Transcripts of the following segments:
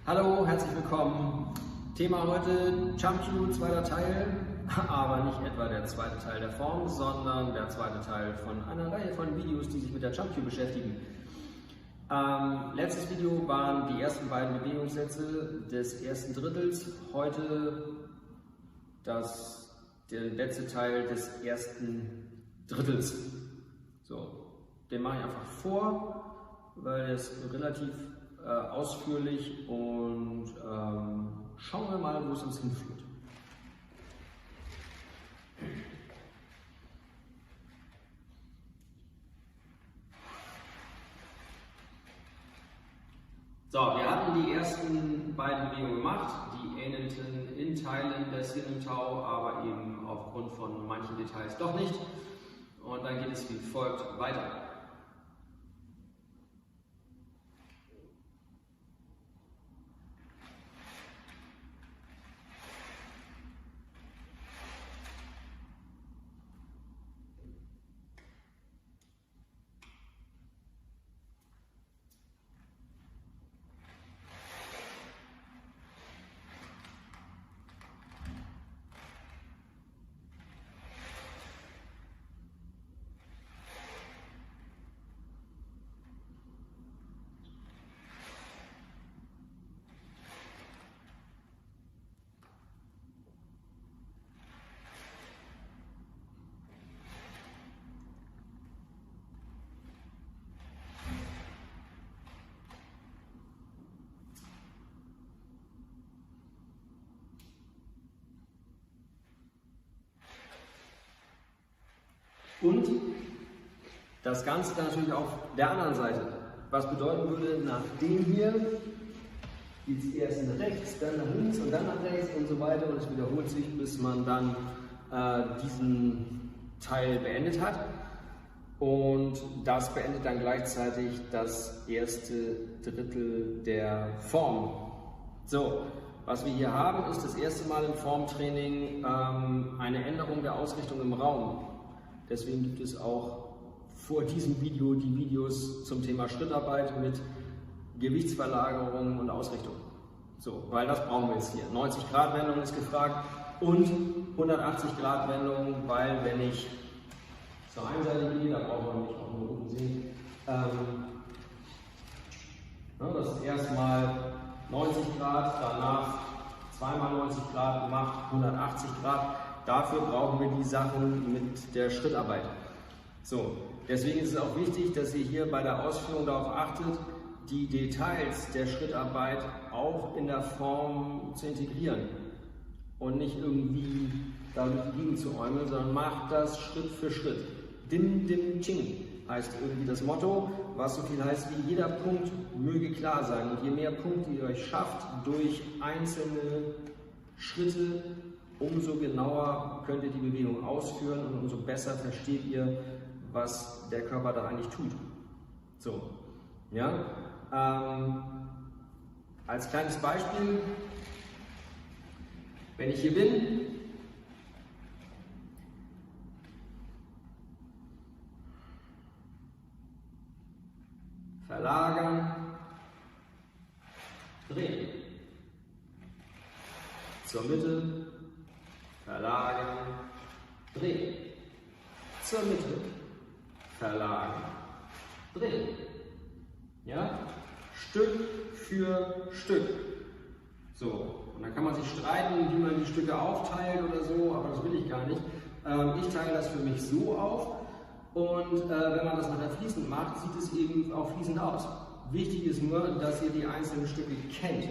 Hallo, herzlich willkommen. Thema heute Jump-Cue, zweiter Teil, aber nicht etwa der zweite Teil der Form, sondern der zweite Teil von einer Reihe von Videos, die sich mit der Jump-Cue beschäftigen. Letztes Video waren die ersten beiden Bewegungssätze des ersten Drittels, heute der letzte Teil des ersten Drittels. So, den mache ich einfach vor, weil er ist relativ ausführlich und schauen wir mal, wo es uns hinführt. So, wir hatten die ersten beiden Bewegungen gemacht, die ähnelten in Teilen des Hin und Tau, aber eben aufgrund von manchen Details doch nicht. Und dann geht es wie folgt weiter. Und das Ganze dann natürlich auf der anderen Seite. Was bedeuten würde, nach dem hier geht es erst nach rechts, dann nach links und dann nach rechts und so weiter. Und es wiederholt sich, bis man dann diesen Teil beendet hat. Und das beendet dann gleichzeitig das erste Drittel der Form. So, was wir hier haben, ist das erste Mal im Formtraining eine Änderung der Ausrichtung im Raum. Deswegen gibt es auch vor diesem Video die Videos zum Thema Schrittarbeit mit Gewichtsverlagerung und Ausrichtung. So, weil das brauchen wir jetzt hier. 90-Grad-Wendung ist gefragt und 180-Grad-Wendung, weil wenn ich zur einen Seite gehe, da brauchen wir nicht auch nur unten sehen, das ist erstmal 90 Grad, danach zweimal 90 Grad macht 180 Grad. Dafür brauchen wir die Sachen mit der Schrittarbeit. So, deswegen ist es auch wichtig, dass ihr hier bei der Ausführung darauf achtet, die Details der Schrittarbeit auch in der Form zu integrieren und nicht irgendwie da durch die Gegend zu äumeln, sondern macht das Schritt für Schritt. Dim, dim, ching heißt irgendwie das Motto, was so viel heißt wie jeder Punkt möge klar sein. Und je mehr Punkte ihr euch schafft durch einzelne Schritte, umso genauer könnt ihr die Bewegung ausführen und umso besser versteht ihr, was der Körper da eigentlich tut. So, ja. Als kleines Beispiel, wenn ich hier bin, verlagern, drehen, zur Mitte, verlagern, drehen, zur Mitte, verlagern, drehen. Ja? Stück für Stück. So, und dann kann man sich streiten, wie man die Stücke aufteilt oder so, aber das will ich gar nicht. Ich teile das für mich so auf und wenn man das nachher fließend macht, sieht es eben auch fließend aus. Wichtig ist nur, dass ihr die einzelnen Stücke kennt.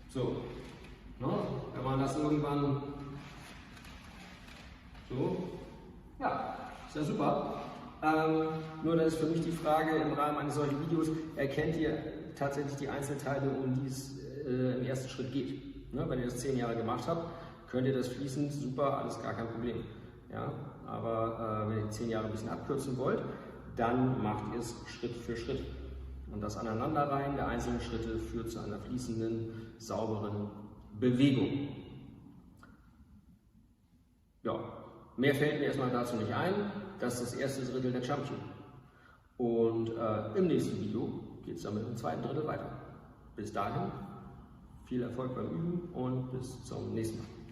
So, ne? Wenn man das irgendwann so, ja, ist ja super. Nur dann ist für mich die Frage im Rahmen eines solchen Videos, erkennt ihr tatsächlich die Einzelteile, um die es im ersten Schritt geht. Ne? Wenn ihr das 10 Jahre gemacht habt, könnt ihr das fließend, super, alles gar kein Problem. Ja? Aber wenn ihr 10 Jahre ein bisschen abkürzen wollt, dann macht ihr es Schritt für Schritt. Und das Aneinanderreihen der einzelnen Schritte führt zu einer fließenden, sauberen Bewegung. Ja, mehr fällt mir erstmal dazu nicht ein. Das ist das erste Drittel der Jump-Cue. Und im nächsten Video geht es dann mit dem zweiten Drittel weiter. Bis dahin, Viel Erfolg beim Üben und bis zum nächsten Mal.